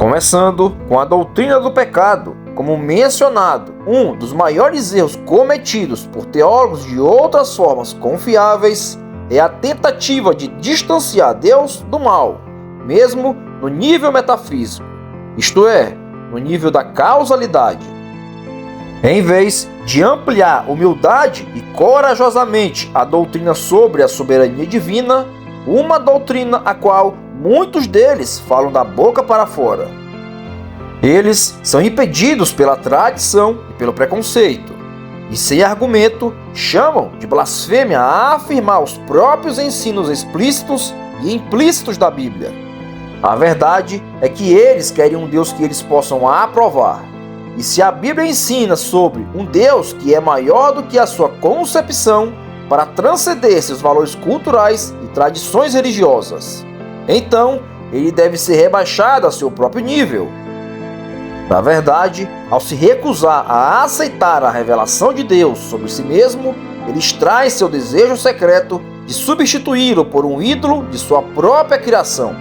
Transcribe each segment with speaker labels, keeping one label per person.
Speaker 1: Começando com a doutrina do pecado, como mencionado, um dos maiores erros cometidos por teólogos de outras formas confiáveis é a tentativa de distanciar Deus do mal, mesmo no nível metafísico, isto é, no nível da causalidade. Em vez de ampliar humildade e corajosamente a doutrina sobre a soberania divina, uma doutrina a qual muitos deles falam da boca para fora. Eles são impedidos pela tradição e pelo preconceito, e sem argumento chamam de blasfêmia a afirmar os próprios ensinos explícitos e implícitos da Bíblia. A verdade é que eles querem um Deus que eles possam aprovar. E se a Bíblia ensina sobre um Deus que é maior do que a sua concepção para transcender seus valores culturais e tradições religiosas, então ele deve ser rebaixado a seu próprio nível. Na verdade, ao se recusar a aceitar a revelação de Deus sobre si mesmo, ele extrai seu desejo secreto de substituí-lo por um ídolo de sua própria criação.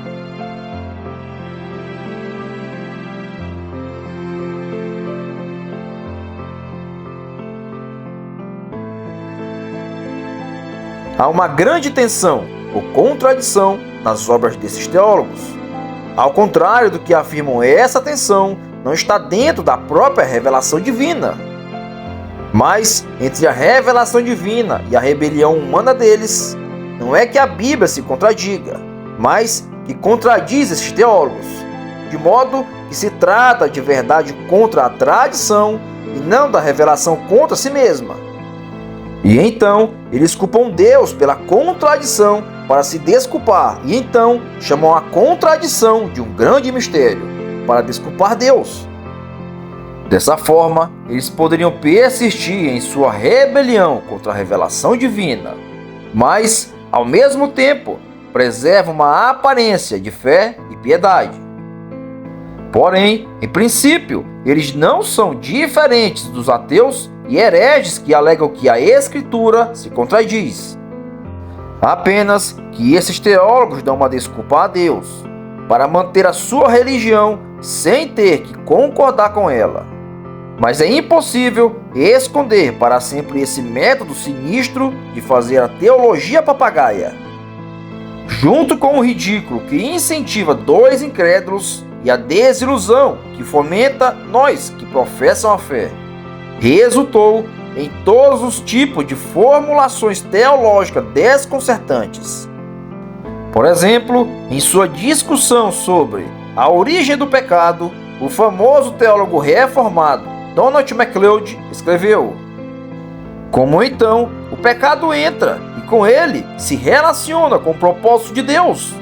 Speaker 1: Há uma grande tensão ou contradição nas obras desses teólogos. Ao contrário do que afirmam, essa tensão não está dentro da própria revelação divina. Mas entre a revelação divina e a rebelião humana deles, não é que a Bíblia se contradiga, mas que contradiz esses teólogos, de modo que se trata de verdade contra a tradição e não da revelação contra si mesma. E então eles culpam Deus pela contradição para se desculpar, e então chamam a contradição de um grande mistério para desculpar Deus. Dessa forma, eles poderiam persistir em sua rebelião contra a revelação divina, mas, ao mesmo tempo, preservam uma aparência de fé e piedade. Porém, em princípio, eles não são diferentes dos ateus e hereges que alegam que a Escritura se contradiz. Apenas que esses teólogos dão uma desculpa a Deus para manter a sua religião sem ter que concordar com ela. Mas é impossível esconder para sempre esse método sinistro de fazer a teologia papagaia, junto com o ridículo que incentiva dois incrédulos e a desilusão que fomenta nós que professam a fé. Resultou em todos os tipos de formulações teológicas desconcertantes. Por exemplo, em sua discussão sobre a origem do pecado, o famoso teólogo reformado Donald MacLeod escreveu: como então o pecado entra e com ele se relaciona com o propósito de Deus?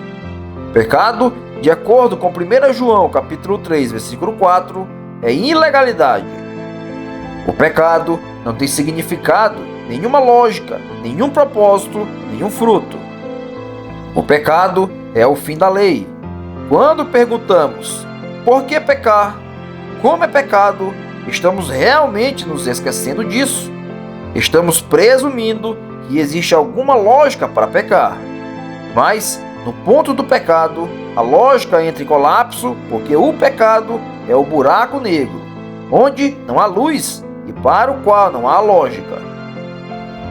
Speaker 1: Pecado, de acordo com 1 João capítulo 3, versículo 4, é ilegalidade. O pecado não tem significado, nenhuma lógica, nenhum propósito, nenhum fruto. O pecado é o fim da lei. Quando perguntamos por que pecar, como é pecado, estamos realmente nos esquecendo disso. Estamos presumindo que existe alguma lógica para pecar. Mas, no ponto do pecado, a lógica entra em colapso porque o pecado é o buraco negro, onde não há luz e para o qual não há lógica.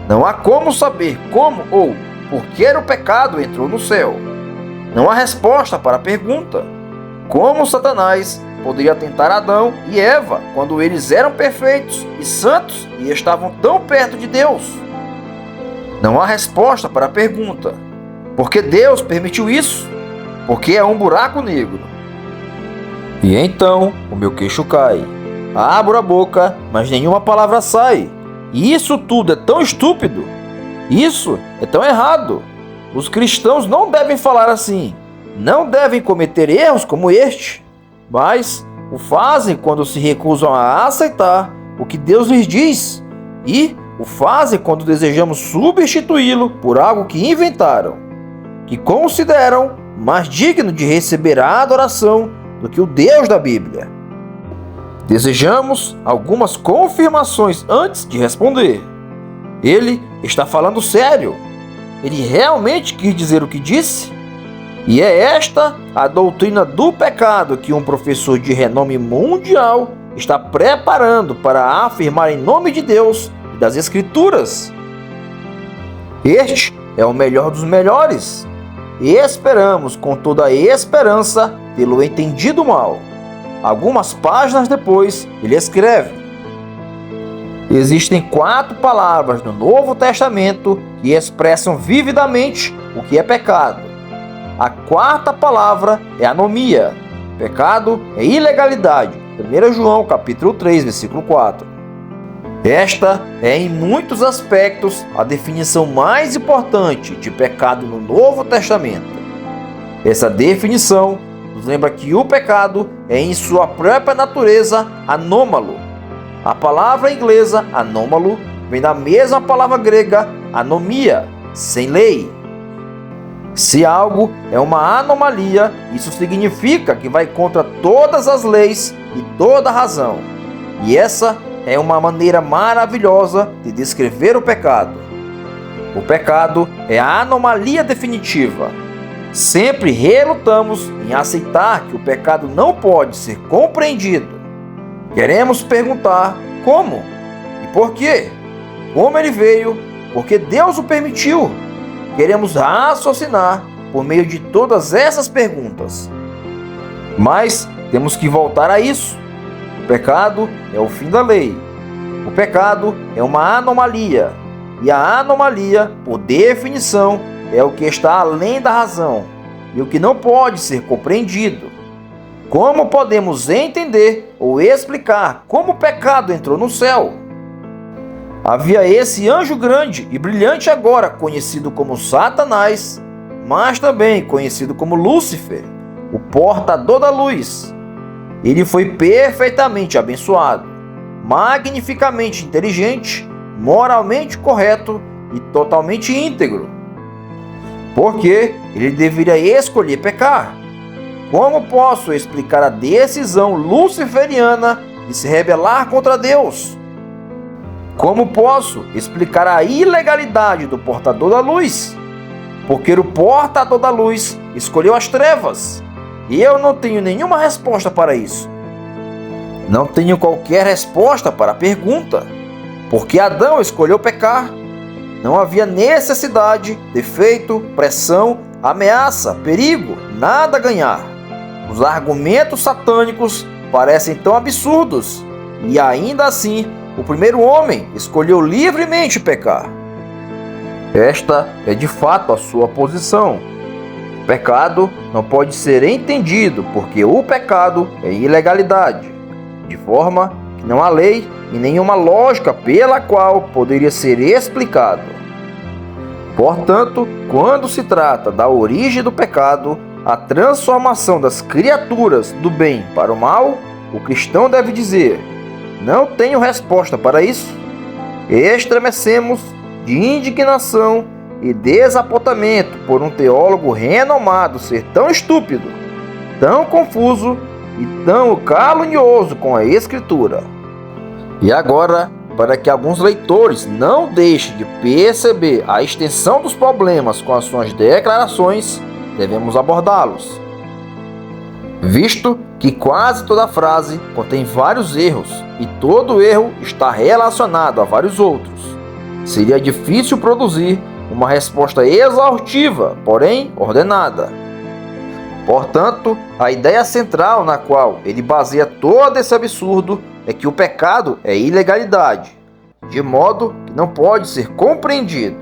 Speaker 1: Não há como saber como ou por que o pecado entrou no céu. Não há resposta para a pergunta: como Satanás poderia tentar Adão e Eva quando eles eram perfeitos e santos e estavam tão perto de Deus? Não há resposta para a pergunta: por que Deus permitiu isso? Porque é um buraco negro. E então o meu queixo cai. Abro a boca, mas nenhuma palavra sai. E isso tudo é tão estúpido. Isso é tão errado. Os cristãos não devem falar assim. Não devem cometer erros como este. Mas o fazem quando se recusam a aceitar o que Deus lhes diz. E o fazem quando desejamos substituí-lo por algo que inventaram, que consideram mais digno de receber a adoração do que o Deus da Bíblia. Desejamos algumas confirmações antes de responder. Ele está falando sério? Ele realmente quis dizer o que disse? E é esta a doutrina do pecado que um professor de renome mundial está preparando para afirmar em nome de Deus e das Escrituras. Este é o melhor dos melhores, e esperamos com toda a esperança tê-lo entendido mal. Algumas páginas depois, ele escreve: existem 4 palavras no Novo Testamento que expressam vividamente o que é pecado. A 4ª palavra é anomia. Pecado é ilegalidade. 1 João capítulo 3, versículo 4. Esta é, em muitos aspectos, a definição mais importante de pecado no Novo Testamento. Essa definição nos lembra que o pecado é, em sua própria natureza, anômalo. A palavra inglesa anômalo vem da mesma palavra grega anomia, sem lei. Se algo é uma anomalia, isso significa que vai contra todas as leis e toda a razão. E essa é uma maneira maravilhosa de descrever o pecado. O pecado é a anomalia definitiva. Sempre relutamos em aceitar que o pecado não pode ser compreendido. Queremos perguntar como e por quê? Como ele veio? Porque Deus o permitiu? Queremos raciocinar por meio de todas essas perguntas. Mas temos que voltar a isso. O pecado é o fim da lei. O pecado é uma anomalia. E a anomalia, por definição, é o que está além da razão e o que não pode ser compreendido. Como podemos entender ou explicar como o pecado entrou no céu? Havia esse anjo grande e brilhante agora, conhecido como Satanás, mas também conhecido como Lúcifer, o portador da luz. Ele foi perfeitamente abençoado, magnificamente inteligente, moralmente correto e totalmente íntegro. Porque ele deveria escolher pecar. Como posso explicar a decisão luciferiana de se rebelar contra Deus? Como posso explicar a ilegalidade do portador da luz? Porque o portador da luz escolheu as trevas. E eu não tenho nenhuma resposta para isso. Não tenho qualquer resposta para a pergunta. Porque Adão escolheu pecar. Não havia necessidade, defeito, pressão, ameaça, perigo, nada a ganhar. Os argumentos satânicos parecem tão absurdos. E ainda assim, o primeiro homem escolheu livremente pecar. Esta é de fato a sua posição. O pecado não pode ser entendido porque o pecado é ilegalidade, de forma que não há lei e nenhuma lógica pela qual poderia ser explicado. Portanto, quando se trata da origem do pecado, a transformação das criaturas do bem para o mal, o cristão deve dizer: não tenho resposta para isso. Estremecemos de indignação e desapontamento por um teólogo renomado ser tão estúpido, tão confuso e tão calunioso com a Escritura. E agora, para que alguns leitores não deixem de perceber a extensão dos problemas com as suas declarações, devemos abordá-los. Visto que quase toda frase contém vários erros e todo erro está relacionado a vários outros, seria difícil produzir uma resposta exaustiva, porém ordenada. Portanto, a ideia central na qual ele baseia todo esse absurdo é que o pecado é ilegalidade, de modo que não pode ser compreendido.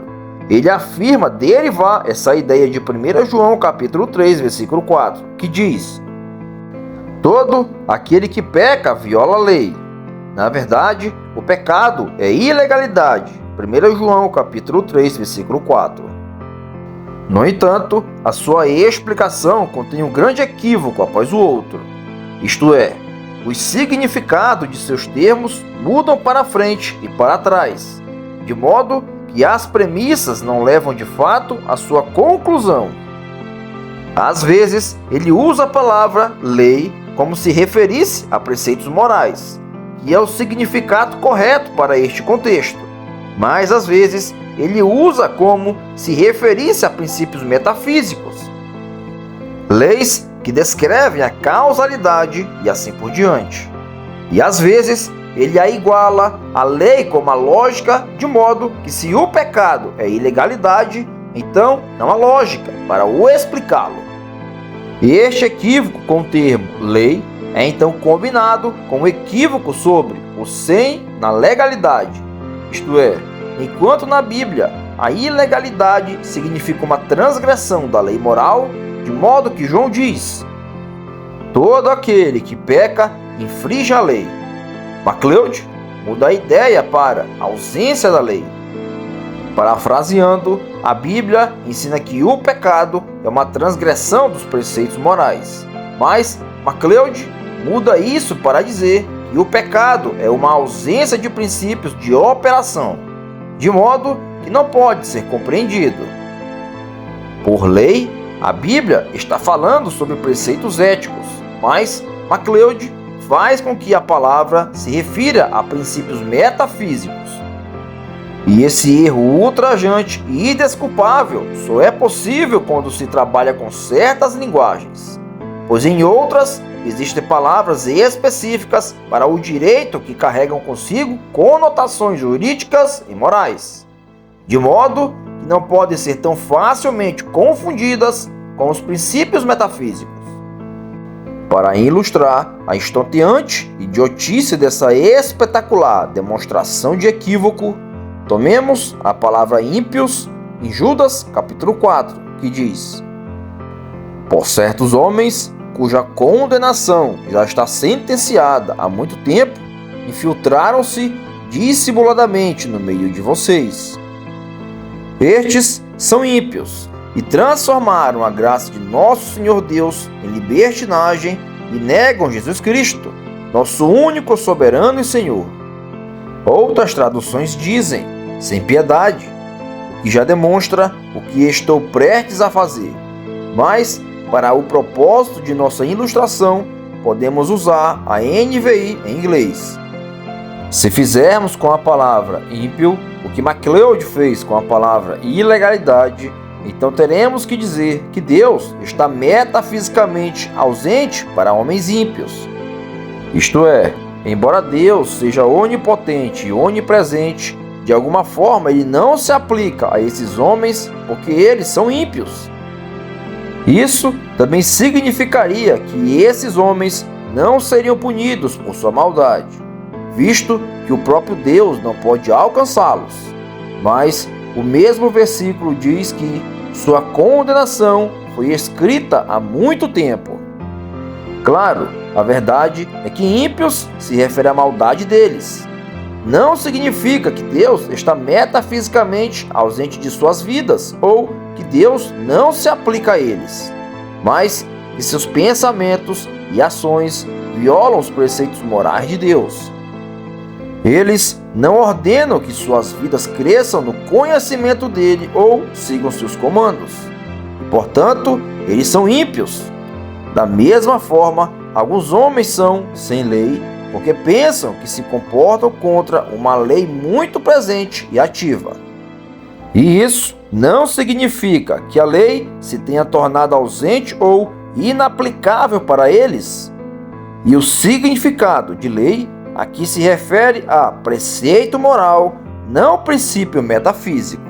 Speaker 1: Ele afirma derivar essa ideia de 1 João capítulo 3, versículo 4, que diz: todo aquele que peca viola a lei. Na verdade, o pecado é ilegalidade. 1 João capítulo 3, versículo 4. No entanto, a sua explicação contém um grande equívoco após o outro. Isto é, os significados de seus termos mudam para frente e para trás, de modo que as premissas não levam de fato à sua conclusão. Às vezes, ele usa a palavra lei como se referisse a preceitos morais, que é o significado correto para este contexto, mas às vezes ele usa como se referisse a princípios metafísicos. leis que descrevem a causalidade e assim por diante. E às vezes ele a iguala à lei como a lógica, de modo que se o pecado é ilegalidade, então não há lógica para o explicá-lo. Este equívoco com o termo lei é então combinado com o equívoco sobre o sem na legalidade, isto é, enquanto na Bíblia a ilegalidade significa uma transgressão da lei moral, de modo que João diz: todo aquele que peca infringe a lei. MacLeod muda a ideia para ausência da lei. Parafraseando, a Bíblia ensina que o pecado é uma transgressão dos preceitos morais. Mas MacLeod muda isso para dizer que o pecado é uma ausência de princípios de operação, de modo que não pode ser compreendido. Por lei, a Bíblia está falando sobre preceitos éticos, mas MacLeod faz com que a palavra se refira a princípios metafísicos. E esse erro ultrajante e indesculpável só é possível quando se trabalha com certas linguagens, pois em outras existem palavras específicas para o direito que carregam consigo conotações jurídicas e morais, de modo que não podem ser tão facilmente confundidas com os princípios metafísicos. Para ilustrar a estonteante idiotice dessa espetacular demonstração de equívoco, tomemos a palavra ímpios em Judas capítulo 4, que diz: por certos homens cuja condenação já está sentenciada há muito tempo, infiltraram-se dissimuladamente no meio de vocês. Estes são ímpios e transformaram a graça de nosso Senhor Deus em libertinagem e negam Jesus Cristo, nosso único soberano e Senhor. Outras traduções dizem, sem piedade, o que já demonstra o que estou prestes a fazer. Mas, para o propósito de nossa ilustração, podemos usar a NVI em inglês. Se fizermos com a palavra ímpio o que MacLeod fez com a palavra ilegalidade, então teremos que dizer que Deus está metafisicamente ausente para homens ímpios. Isto é, embora Deus seja onipotente e onipresente, de alguma forma ele não se aplica a esses homens porque eles são ímpios. Isso também significaria que esses homens não seriam punidos por sua maldade, visto que o próprio Deus não pode alcançá-los. Mas o mesmo versículo diz que sua condenação foi escrita há muito tempo. Claro, a verdade é que ímpios se refere à maldade deles. Não significa que Deus está metafisicamente ausente de suas vidas ou que Deus não se aplica a eles, mas que seus pensamentos e ações violam os preceitos morais de Deus. Eles não ordenam que suas vidas cresçam no conhecimento dele ou sigam seus comandos. E, portanto, eles são ímpios. Da mesma forma, alguns homens são sem lei porque pensam que se comportam contra uma lei muito presente e ativa. E isso não significa que a lei se tenha tornado ausente ou inaplicável para eles. E o significado de lei aqui se refere a preceito moral, não princípio metafísico.